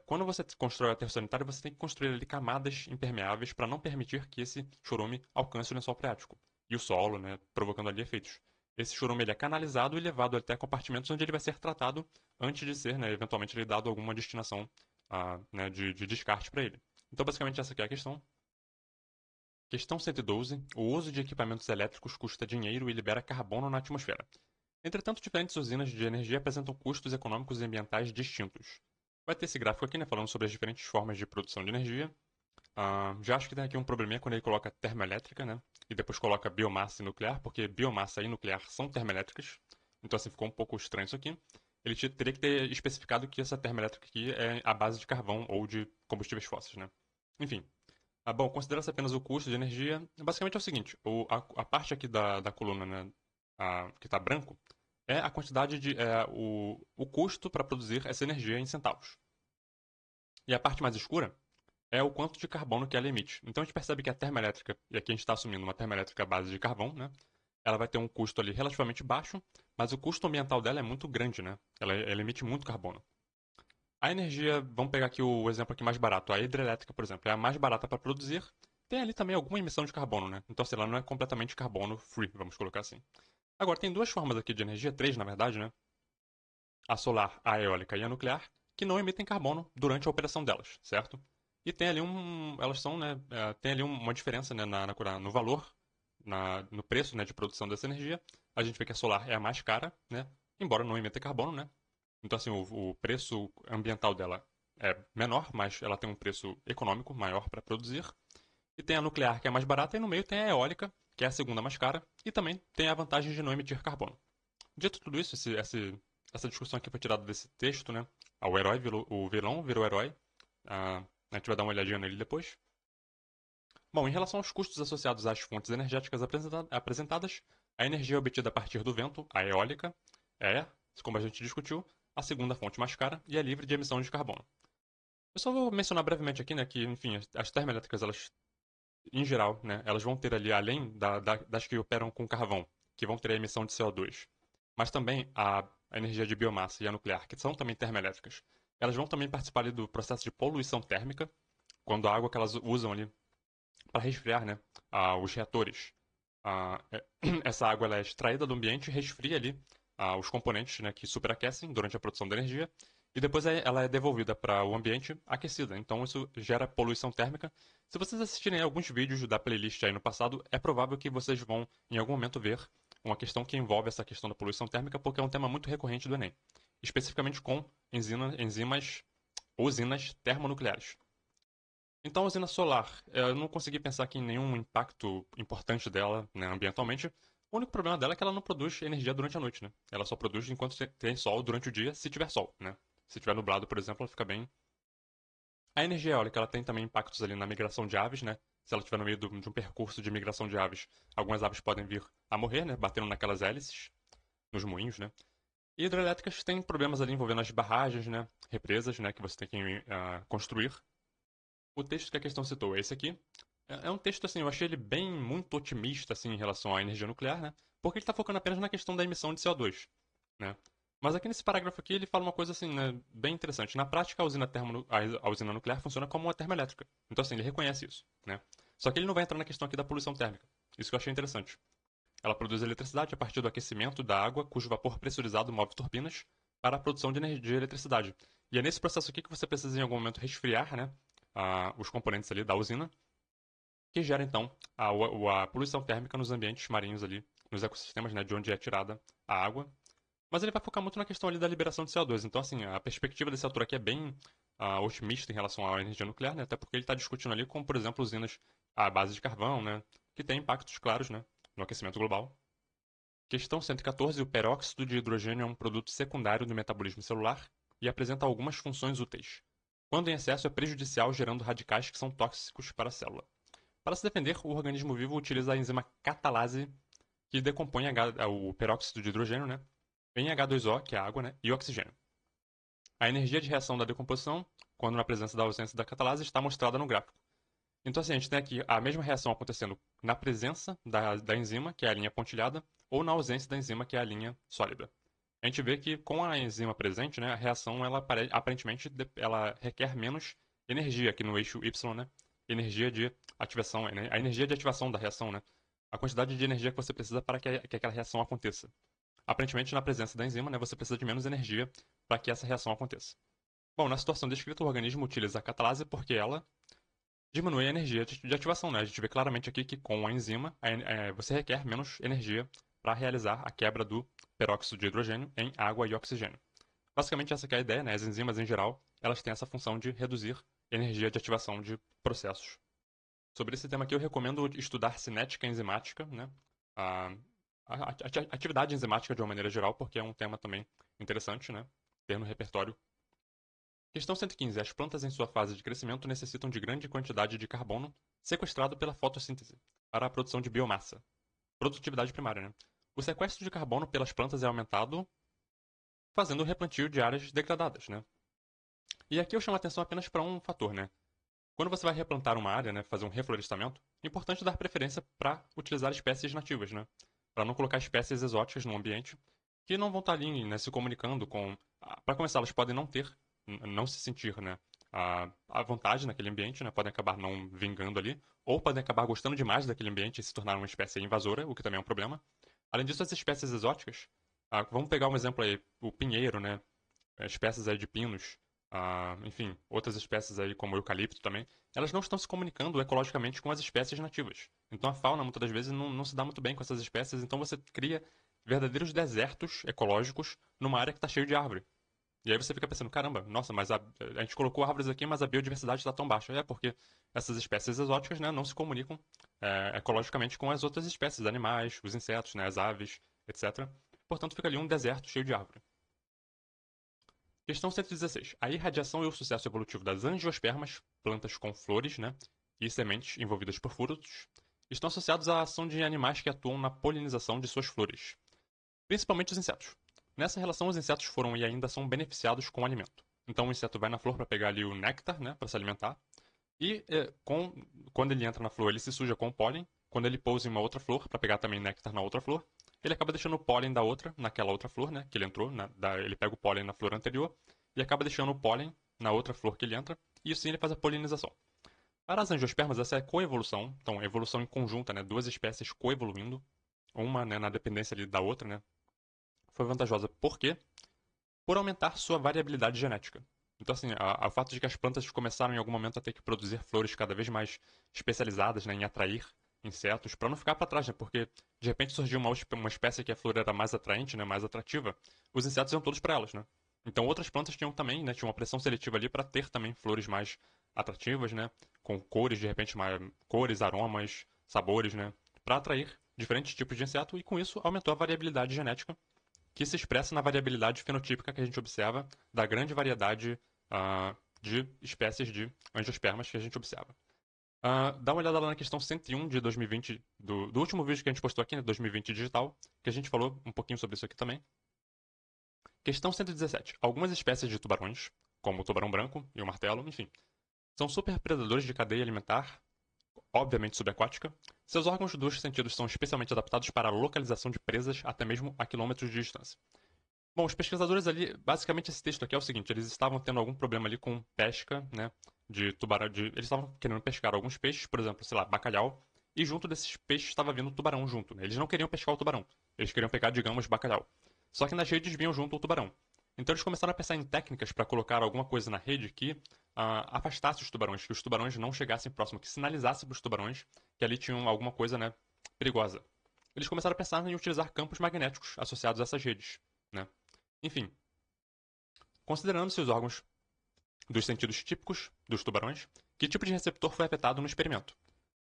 Quando você constrói o aterro sanitário, você tem que construir ali camadas impermeáveis para não permitir que esse chorume alcance o lençol freático e o solo, né, provocando ali efeitos. Esse chorume ele é canalizado e levado até compartimentos onde ele vai ser tratado antes de ser, né, eventualmente, ele dado alguma destinação né, de descarte para ele. Então, basicamente, essa aqui é a questão. Questão 112. O uso de equipamentos elétricos custa dinheiro e libera carbono na atmosfera. Entretanto, diferentes usinas de energia apresentam custos econômicos e ambientais distintos. Vai ter esse gráfico aqui, né, falando sobre as diferentes formas de produção de energia. Já acho que tem aqui um probleminha quando ele coloca termoelétrica, né? E depois coloca biomassa e nuclear, porque biomassa e nuclear são termoelétricas. Então, assim, ficou um pouco estranho isso aqui. Ele teria que ter especificado que essa termoelétrica aqui é a base de carvão ou de combustíveis fósseis, né? Enfim. Bom, considera-se apenas o custo de energia. Basicamente é o seguinte: a parte aqui da coluna, né, que está branco, é a quantidade o custo para produzir essa energia em centavos. E a parte mais escura é o quanto de carbono que ela emite. Então a gente percebe que a termoelétrica, e aqui a gente está assumindo uma termoelétrica à base de carvão, né? Ela vai ter um custo ali relativamente baixo, mas o custo ambiental dela é muito grande, né? Ela emite muito carbono. A energia, vamos pegar aqui o exemplo aqui mais barato, a hidrelétrica, por exemplo, é a mais barata para produzir. Tem ali também alguma emissão de carbono, né? Então, sei lá, não é completamente carbono free, vamos colocar assim. Agora, tem duas formas aqui de energia, três na verdade, né? A solar, a eólica e a nuclear, que não emitem carbono durante a operação delas, certo? E tem ali elas são, né, tem ali uma diferença, né, no valor, no preço, né, de produção dessa energia. A gente vê que a solar é a mais cara, né, embora não emita carbono, né. Então, assim, o preço ambiental dela é menor, mas ela tem um preço econômico maior para produzir. E tem a nuclear, que é a mais barata, e no meio tem a eólica, que é a segunda mais cara, e também tem a vantagem de não emitir carbono. Dito tudo isso, essa discussão aqui foi tirada desse texto, né? O vilão virou herói. A gente vai dar uma olhadinha nele depois. Bom, em relação aos custos associados às fontes energéticas apresentadas, a energia obtida a partir do vento, a eólica, é, como a gente discutiu, a segunda fonte mais cara e é livre de emissão de carbono. Eu só vou mencionar brevemente aqui, né, que, enfim, as termoelétricas, elas, em geral, né, elas vão ter ali, além das que operam com carvão, que vão ter a emissão de CO2, mas também a energia de biomassa e a nuclear, que são também termoelétricas, elas vão também participar ali do processo de poluição térmica, quando a água que elas usam ali para resfriar, né, os reatores. Essa água ela é extraída do ambiente, resfria ali os componentes, né, que superaquecem durante a produção da energia e depois ela é devolvida para o ambiente aquecida. Então isso gera poluição térmica. Se vocês assistirem alguns vídeos da playlist aí no passado, é provável que vocês vão em algum momento ver uma questão que envolve essa questão da poluição térmica, porque é um tema muito recorrente do Enem, especificamente com enzimas ou usinas termonucleares. Então, a usina solar, eu não consegui pensar aqui em nenhum impacto importante dela, né, ambientalmente. O único problema dela é que ela não produz energia durante a noite, né? Ela só produz enquanto tem sol durante o dia, se tiver sol, né? Se tiver nublado, por exemplo, ela fica bem. A energia eólica, ela tem também impactos ali na migração de aves, né? Se ela estiver no meio de um percurso de migração de aves, algumas aves podem vir a morrer, né? Batendo naquelas hélices, nos moinhos, né? E hidrelétricas têm problemas ali envolvendo as barragens, né? Represas, né? Que você tem que construir. O texto que a questão citou é esse aqui. É um texto, assim, eu achei ele bem muito otimista, assim, em relação à energia nuclear, né? Porque ele está focando apenas na questão da emissão de CO2, né? Mas aqui nesse parágrafo aqui ele fala uma coisa, assim, né, bem interessante. Na prática, a usina nuclear funciona como uma termoelétrica. Então, assim, ele reconhece isso, né? Só que ele não vai entrar na questão aqui da poluição térmica. Isso que eu achei interessante. Ela produz eletricidade a partir do aquecimento da água, cujo vapor pressurizado move turbinas para a produção de energia de eletricidade. E é nesse processo aqui que você precisa, em algum momento, resfriar, né, os componentes ali da usina, que gera então a poluição térmica nos ambientes marinhos ali, nos ecossistemas, né, de onde é tirada a água. Mas ele vai focar muito na questão ali da liberação de CO2. Então, assim, a perspectiva desse autor aqui é bem otimista em relação à energia nuclear, né, até porque ele está discutindo ali como, por exemplo, usinas à base de carvão, né, que tem impactos claros, né, no aquecimento global. Questão 114. O peróxido de hidrogênio é um produto secundário do metabolismo celular e apresenta algumas funções úteis. Quando em excesso, é prejudicial, gerando radicais que são tóxicos para a célula. Para se defender, o organismo vivo utiliza a enzima catalase, que decompõe o peróxido de hidrogênio, né, em H2O, que é a água, né, e oxigênio. A energia de reação da decomposição, quando na presença da ausência da catalase, está mostrada no gráfico. Então, assim, a gente tem aqui a mesma reação acontecendo na presença da enzima, que é a linha pontilhada, ou na ausência da enzima, que é a linha sólida. A gente vê que com a enzima presente, né, a reação, ela aparentemente, ela requer menos energia aqui no eixo Y, né? Energia de ativação, né? A energia de ativação da reação, né? A quantidade de energia que você precisa para que aquela reação aconteça. Aparentemente, na presença da enzima, né, você precisa de menos energia para que essa reação aconteça. Bom, na situação descrita, o organismo utiliza a catalase porque ela diminui a energia de ativação, né? A gente vê claramente aqui que com a enzima você requer menos energia para realizar a quebra do peróxido de hidrogênio em água e oxigênio. Basicamente essa que é a ideia, né? As enzimas em geral, elas têm essa função de reduzir energia de ativação de processos. Sobre esse tema aqui eu recomendo estudar cinética enzimática, né? A, a atividade enzimática de uma maneira geral, porque é um tema também interessante, né? Ter no repertório. Questão 115. As plantas em sua fase de crescimento necessitam de grande quantidade de carbono sequestrado pela fotossíntese para a produção de biomassa. Produtividade primária, né? O sequestro de carbono pelas plantas é aumentado fazendo o replantio de áreas degradadas, né? E aqui eu chamo a atenção apenas para um fator, né? Quando você vai replantar uma área, né, fazer um reflorestamento, é importante dar preferência para utilizar espécies nativas, né? Para não colocar espécies exóticas no ambiente que não vão estar ali, né, se comunicando com. Para começar, elas podem não se sentir, né, à vontade naquele ambiente, né? Podem acabar não vingando ali, ou podem acabar gostando demais daquele ambiente e se tornar uma espécie invasora, o que também é um problema. Além disso, as espécies exóticas, vamos pegar um exemplo aí, o pinheiro, né? Espécies aí de pinos, enfim, outras espécies aí como o eucalipto também, elas não estão se comunicando ecologicamente com as espécies nativas. Então a fauna muitas das vezes não se dá muito bem com essas espécies, então você cria verdadeiros desertos ecológicos numa área que está cheia de árvore. E aí você fica pensando, caramba, nossa, mas a gente colocou árvores aqui, mas a biodiversidade está tão baixa. É porque essas espécies exóticas, né, não se comunicam ecologicamente com as outras espécies, animais, os insetos, né, as aves, etc. Portanto, fica ali um deserto cheio de árvore. Questão 116. A irradiação e o sucesso evolutivo das angiospermas, plantas com flores, né, e sementes envolvidas por frutos, estão associados à ação de animais que atuam na polinização de suas flores, principalmente os insetos. Nessa relação, os insetos foram e ainda são beneficiados com o alimento. Então, o inseto vai na flor para pegar ali o néctar, né, para se alimentar, e quando ele entra na flor, ele se suja com o pólen. Quando ele pousa em uma outra flor para pegar também néctar na outra flor, ele acaba deixando o pólen da outra naquela outra flor, né, que ele entrou, ele pega o pólen na flor anterior e acaba deixando o pólen na outra flor que ele entra, e assim ele faz a polinização. Para as angiospermas, essa é coevolução, então evolução em conjunta, né, duas espécies coevoluindo, uma, né, na dependência ali da outra, né, foi vantajosa por quê? Por aumentar sua variabilidade genética. Então, assim, o fato de que as plantas começaram em algum momento a ter que produzir flores cada vez mais especializadas, né, em atrair insetos, para não ficar para trás, né, porque de repente surgiu uma espécie que a flor era mais atraente, né, mais atrativa, os insetos iam todos para elas, né? Então outras plantas tinham também, né, tinha uma pressão seletiva ali para ter também flores mais atrativas, né, com cores de repente mais cores, aromas, sabores, né, para atrair diferentes tipos de inseto e com isso aumentou a variabilidade genética que se expressa na variabilidade fenotípica que a gente observa da grande variedade de espécies de angiospermas que a gente observa. Dá uma olhada lá na questão 101 de 2020, do último vídeo que a gente postou aqui, né, 2020 digital, que a gente falou um pouquinho sobre isso aqui também. Questão 117. Algumas espécies de tubarões, como o tubarão branco e o martelo, enfim, são super predadores de cadeia alimentar, obviamente subaquática. Seus órgãos dos sentidos são especialmente adaptados para a localização de presas até mesmo a quilômetros de distância. Bom, os pesquisadores ali, basicamente esse texto aqui é o seguinte, eles estavam tendo algum problema ali com pesca, né, de tubarão, eles estavam querendo pescar alguns peixes, por exemplo, sei lá, bacalhau, e junto desses peixes estava vindo tubarão junto, né? Eles não queriam pescar o tubarão, eles queriam pegar, digamos, bacalhau. Só que nas redes vinham junto o tubarão. Então eles começaram a pensar em técnicas para colocar alguma coisa na rede que afastasse os tubarões, que os tubarões não chegassem próximo, que sinalizasse para os tubarões que ali tinham alguma coisa, né, perigosa. Eles começaram a pensar em utilizar campos magnéticos associados a essas redes, né? Enfim, considerando-se os órgãos dos sentidos típicos dos tubarões, que tipo de receptor foi afetado no experimento?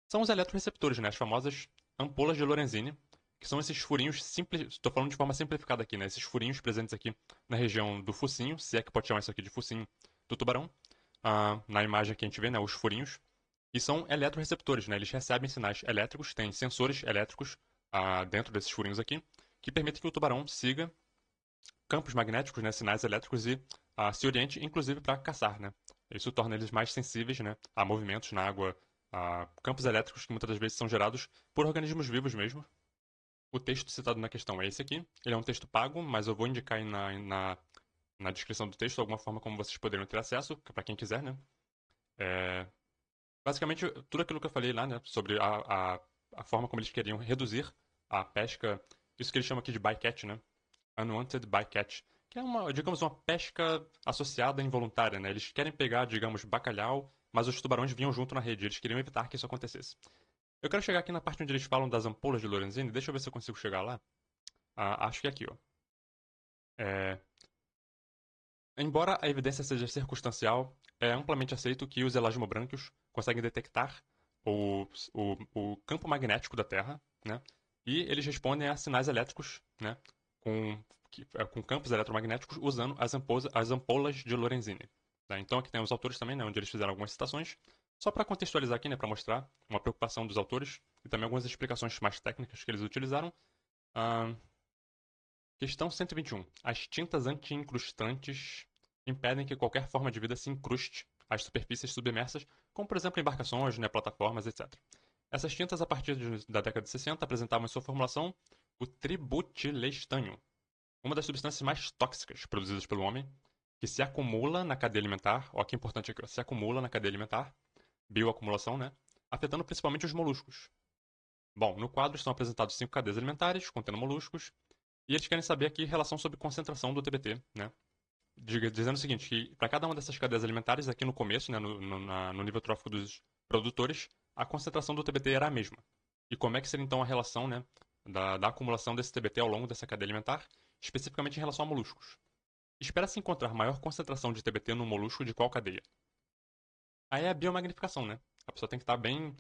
São os eletroreceptores, né? As famosas ampolas de Lorenzini, que são esses furinhos simples. Estou falando de forma simplificada aqui, né? Esses furinhos presentes aqui na região do focinho, se é que pode chamar isso aqui de focinho do tubarão. Na imagem que a gente vê, né? Os furinhos. E são eletroreceptores, né? Eles recebem sinais elétricos, têm sensores elétricos dentro desses furinhos aqui, que permitem que o tubarão siga campos magnéticos, né, sinais elétricos e se oriente, inclusive, para caçar, né? Isso torna eles mais sensíveis, né, a movimentos na água, a campos elétricos que muitas das vezes são gerados por organismos vivos mesmo. O texto citado na questão é esse aqui. Ele é um texto pago, mas eu vou indicar aí na descrição do texto alguma forma como vocês poderiam ter acesso, para quem quiser, né? É, basicamente, tudo aquilo que eu falei lá, né, sobre a forma como eles queriam reduzir a pesca, isso que eles chamam aqui de bycatch, né? Unwanted bycatch, que é uma, digamos, uma pesca associada involuntária, né? Eles querem pegar, digamos, bacalhau, mas os tubarões vinham junto na rede, eles queriam evitar que isso acontecesse. Eu quero chegar aqui na parte onde eles falam das ampolas de Lorenzini, deixa eu ver se eu consigo chegar lá. Acho que é aqui, ó. É, embora a evidência seja circunstancial, é amplamente aceito que os elasmobranquios conseguem detectar o campo magnético da Terra, né? E eles respondem a sinais elétricos, né? Com, com campos eletromagnéticos usando as ampolas de Lorenzini. Tá? Então aqui tem os autores também, né? Onde eles fizeram algumas citações. Só para contextualizar aqui, né? Para mostrar uma preocupação dos autores e também algumas explicações mais técnicas que eles utilizaram. Ah, questão 121. As tintas anti-incrustantes impedem que qualquer forma de vida se incruste às superfícies submersas, como por exemplo embarcações, né, plataformas, etc. Essas tintas, a partir da década de 60, apresentavam em sua formulação o tributilestanho, uma das substâncias mais tóxicas produzidas pelo homem, que se acumula na cadeia alimentar, ó que importante aqui, ó, se acumula na cadeia alimentar, bioacumulação, né, afetando principalmente os moluscos. Bom, no quadro estão apresentados 5 cadeias alimentares, contendo moluscos, e eles querem saber aqui relação sobre concentração do TBT, né? Dizendo o seguinte, que para cada uma dessas cadeias alimentares, aqui no começo, né, no nível trófico dos produtores, a concentração do TBT era a mesma. E como é que seria então a relação, né, da acumulação desse TBT ao longo dessa cadeia alimentar, especificamente em relação a moluscos? Espera-se encontrar maior concentração de TBT no molusco de qual cadeia? Aí é a biomagnificação, né? A pessoa tem que estar bem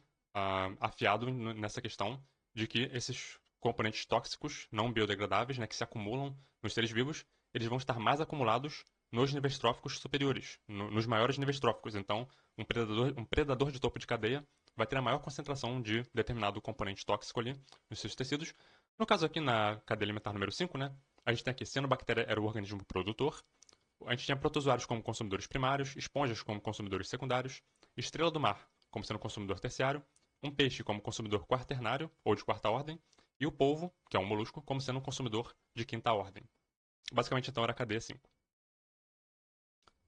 afiado nessa questão de que esses componentes tóxicos não biodegradáveis, né, que se acumulam nos seres vivos, eles vão estar mais acumulados nos níveis tróficos superiores, nos maiores níveis tróficos. Então, um predador de topo de cadeia vai ter a maior concentração de determinado componente tóxico ali nos seus tecidos. No caso aqui na cadeia alimentar número 5, né, a gente tem aqui cianobactéria era o organismo produtor, a gente tinha protozoários como consumidores primários, esponjas como consumidores secundários, estrela do mar como sendo consumidor terciário, um peixe como consumidor quaternário ou de quarta ordem, e o polvo, que é um molusco, como sendo um consumidor de quinta ordem. Basicamente, então, era a cadeia 5.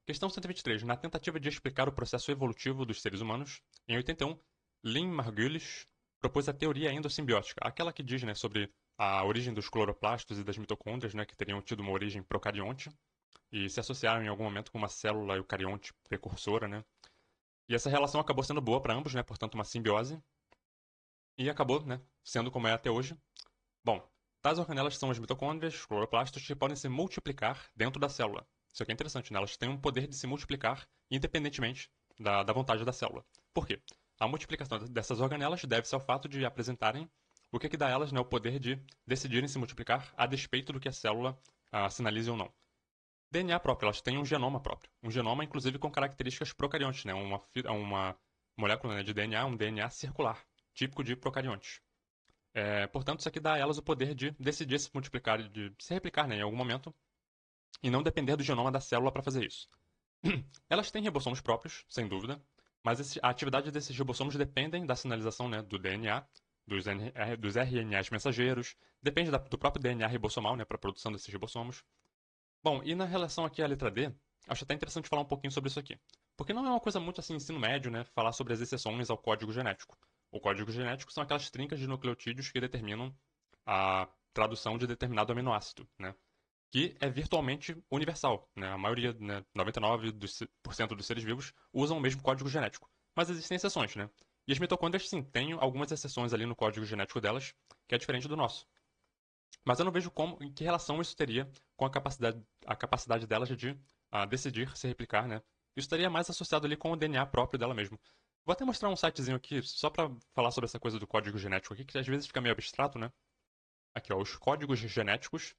Questão 123. Na tentativa de explicar o processo evolutivo dos seres humanos, em 81, Lynn Margulis propôs a teoria endossimbiótica, aquela que diz, né, sobre a origem dos cloroplastos e das mitocôndrias, né, que teriam tido uma origem procarionte e se associaram em algum momento com uma célula eucarionte precursora, né? E essa relação acabou sendo boa para ambos, né? Portanto, uma simbiose. E acabou, né? Sendo como é até hoje. Bom, tais organelas são as mitocôndrias, os cloroplastos, que podem se multiplicar dentro da célula. Isso aqui é interessante, né? Elas têm um poder de se multiplicar independentemente da vontade da célula. Por quê? A multiplicação dessas organelas deve-se ao fato de apresentarem o que dá a elas, né, o poder de decidirem se multiplicar a despeito do que a célula sinalize ou não. DNA próprio, elas têm um genoma próprio. Um genoma, inclusive, com características procariontes, né? Uma molécula, né, de DNA, um DNA circular, típico de procariontes. Portanto, isso aqui dá a elas o poder de decidir se multiplicar, de se replicar, né, em algum momento, e não depender do genoma da célula para fazer isso. Elas têm ribossomos próprios, sem dúvida, mas a atividade desses ribossomos dependem da sinalização, né, do DNA, dos RNAs mensageiros, depende do próprio DNA ribossomal, né, para a produção desses ribossomos. Bom, e na relação aqui à letra D, acho até interessante falar um pouquinho sobre isso aqui. Porque não é uma coisa muito assim, ensino médio, né, falar sobre as exceções ao código genético. O código genético são aquelas trincas de nucleotídeos que determinam a tradução de determinado aminoácido, né? Que é virtualmente universal, né? A maioria, né, 99% dos seres vivos usam o mesmo código genético. Mas existem exceções, né? E as mitocôndrias, sim, têm algumas exceções ali no código genético delas, que é diferente do nosso. Mas eu não vejo em que relação isso teria com a capacidade delas de decidir se replicar, né? Isso estaria mais associado ali com o DNA próprio dela mesmo. Vou até mostrar um sitezinho aqui, só para falar sobre essa coisa do código genético aqui, que às vezes fica meio abstrato, né? Aqui, ó, os códigos genéticos.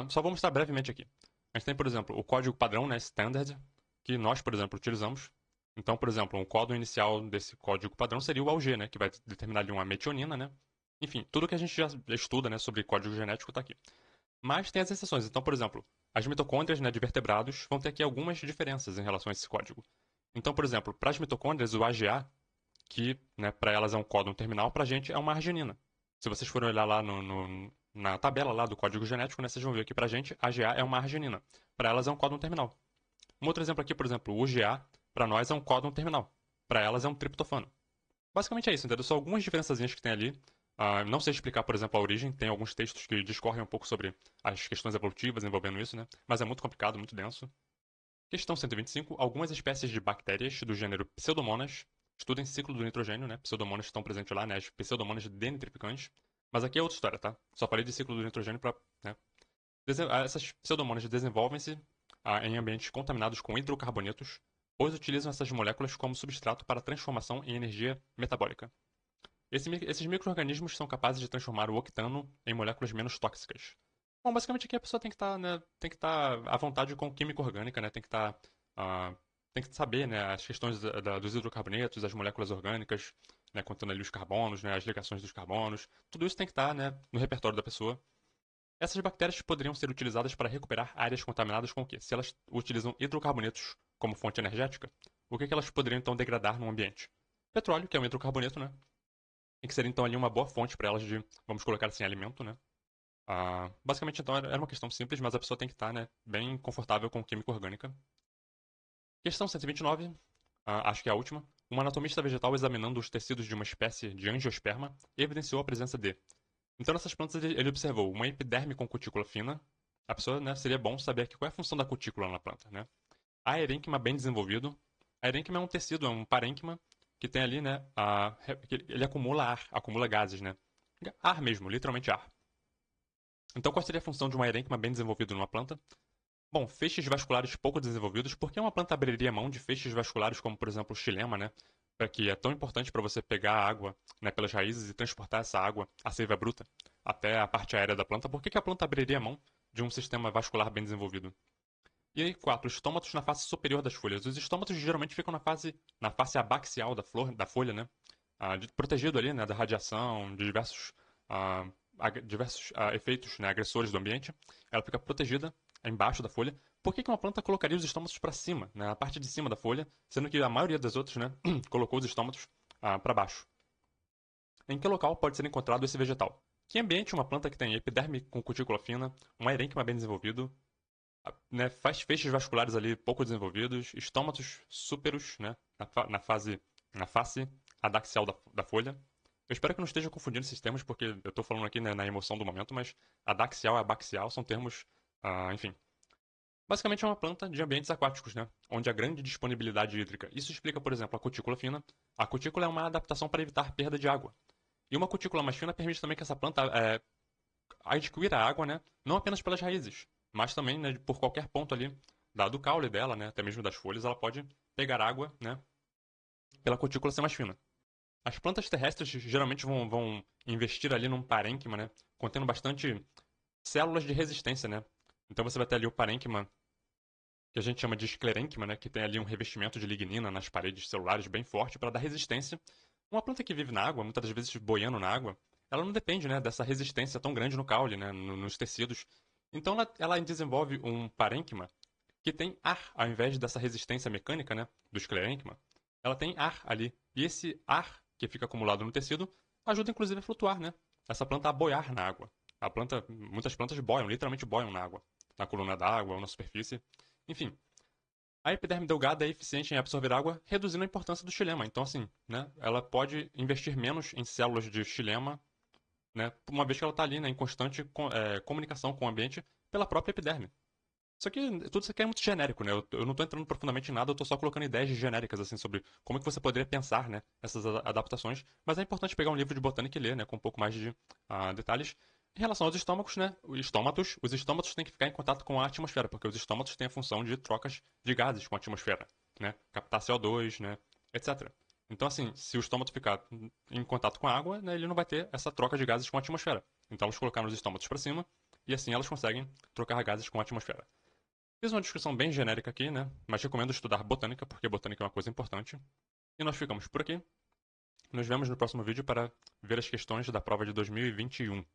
Só vou mostrar brevemente aqui. A gente tem, por exemplo, o código padrão, né, standard, que nós, por exemplo, utilizamos. Então, por exemplo, um código inicial desse código padrão seria o AUG, né, que vai determinar ali uma metionina, né? Enfim, tudo que a gente já estuda, né, sobre código genético está aqui. Mas tem as exceções. Então, por exemplo, as mitocôndrias, né, de vertebrados vão ter aqui algumas diferenças em relação a esse código. Então, por exemplo, para as mitocôndrias, o AGA, que, né, para elas é um códon terminal, para a gente é uma arginina. Se vocês forem olhar lá na tabela lá do código genético, né, vocês vão ver que para a gente AGA é uma arginina. Para elas é um códon terminal. Um outro exemplo aqui, por exemplo, o UGA, para nós é um códon terminal. Para elas é um triptofano. Basicamente é isso, entendeu? São algumas diferençazinhas que tem ali. Não sei explicar, por exemplo, a origem. Tem alguns textos que discorrem um pouco sobre as questões evolutivas envolvendo isso, né? Mas é muito complicado, muito denso. Questão 125. Algumas espécies de bactérias do gênero Pseudomonas estudam ciclo do nitrogênio, né? Pseudomonas estão presentes lá, né? As Pseudomonas denitrificantes. Mas aqui é outra história, tá? Só falei de ciclo do nitrogênio para, né? Essas Pseudomonas desenvolvem-se em ambientes contaminados com hidrocarbonetos, pois utilizam essas moléculas como substrato para transformação em energia metabólica. Esses micro-organismos são capazes de transformar o octano em moléculas menos tóxicas. Bom, basicamente aqui a pessoa tem que estar, né, tem que estar à vontade com química orgânica, né, tem que saber, né, as questões dos hidrocarbonetos, as moléculas orgânicas, né, contando ali os carbonos, né, as ligações dos carbonos. Tudo isso tem que estar, né, no repertório da pessoa. Essas bactérias poderiam ser utilizadas para recuperar áreas contaminadas com o quê? Se elas utilizam hidrocarbonetos como fonte energética, o que elas poderiam então degradar no ambiente? Petróleo, que é um hidrocarboneto, né? E que seria então ali uma boa fonte para elas de, vamos colocar assim, alimento, né? Basicamente, então, era uma questão simples, mas a pessoa tem que estar, né, bem confortável com química orgânica. Questão 129, acho que é a última. Um anatomista vegetal examinando os tecidos de uma espécie de angiosperma evidenciou a presença de. Então, nessas plantas, ele observou uma epiderme com cutícula fina. A pessoa, né, seria bom saber aqui qual é a função da cutícula na planta, né? A erênquima bem desenvolvido. A erênquima é um tecido, é um parênquima que tem ali, né, ele acumula ar, acumula gases, né? Ar mesmo, literalmente ar. Então, qual seria a função de uma erênquima bem desenvolvida numa planta? Bom, feixes vasculares pouco desenvolvidos, por que uma planta abriria mão de feixes vasculares como, por exemplo, o xilema, né? Que é tão importante para você pegar a água, né, pelas raízes e transportar essa água, a seiva bruta, até a parte aérea da planta. Por que a planta abriria mão de um sistema vascular bem desenvolvido? E aí, 4. Estômatos na face superior das folhas. Os estômatos geralmente ficam na face abaxial da folha, né? Protegido ali, né, da radiação, de diversos efeitos, né, agressores do ambiente. Ela fica protegida embaixo da folha. Por que uma planta colocaria os estômatos para cima, né, a parte de cima da folha, sendo que a maioria das outras, né, colocou os estômatos para baixo? Em que local pode ser encontrado esse vegetal? Que ambiente uma planta que tem epiderme com cutícula fina, um arênquima bem desenvolvido, né, faz feixes vasculares ali pouco desenvolvidos, estômatos súperos, né, na face adaxial da folha. Eu espero que eu não esteja confundindo esses termos, porque eu estou falando aqui, né, na emoção do momento, mas adaxial e abaxial são termos, enfim. Basicamente é uma planta de ambientes aquáticos, né, onde há grande disponibilidade hídrica. Isso explica, por exemplo, a cutícula fina. A cutícula é uma adaptação para evitar perda de água. E uma cutícula mais fina permite também que essa planta adquirir a água, né, não apenas pelas raízes, mas também, né, por qualquer ponto ali do caule dela, né, até mesmo das folhas, ela pode pegar água, né, pela cutícula ser mais fina. As plantas terrestres geralmente vão investir ali num parênquima, né, contendo bastante células de resistência, né. Então você vai ter ali o parênquima, que a gente chama de esclerênquima, né, que tem ali um revestimento de lignina nas paredes celulares bem forte para dar resistência. Uma planta que vive na água, muitas das vezes boiando na água, ela não depende, né, dessa resistência tão grande no caule, né, nos tecidos. Então ela desenvolve um parênquima que tem ar, ao invés dessa resistência mecânica, né, do esclerênquima. Ela tem ar ali. E esse ar que fica acumulado no tecido ajuda inclusive a flutuar, né? Essa planta a boiar na água. Muitas plantas boiam, literalmente boiam na água, na coluna d'água ou na superfície. Enfim, a epiderme delgada é eficiente em absorver água, reduzindo a importância do xilema. Então, assim, né, ela pode investir menos em células de xilema, né, uma vez que ela está ali, né, em constante comunicação com o ambiente pela própria epiderme. Só que tudo isso aqui é muito genérico, né? Eu não estou entrando profundamente em nada, eu estou só colocando ideias genéricas, assim, sobre como é que você poderia pensar, né, essas adaptações. Mas é importante pegar um livro de botânica e ler, né, com um pouco mais de detalhes. Em relação aos estômagos, né, os estômatos têm que ficar em contato com a atmosfera, porque os estômatos têm a função de trocas de gases com a atmosfera, né? Captar CO2, né, etc. Então, assim, se o estômato ficar em contato com a água, né, ele não vai ter essa troca de gases com a atmosfera. Então, eles colocaram os estômatos para cima e assim elas conseguem trocar gases com a atmosfera. Fiz uma descrição bem genérica aqui, né? Mas recomendo estudar botânica, porque botânica é uma coisa importante. E nós ficamos por aqui. Nos vemos no próximo vídeo para ver as questões da prova de 2021.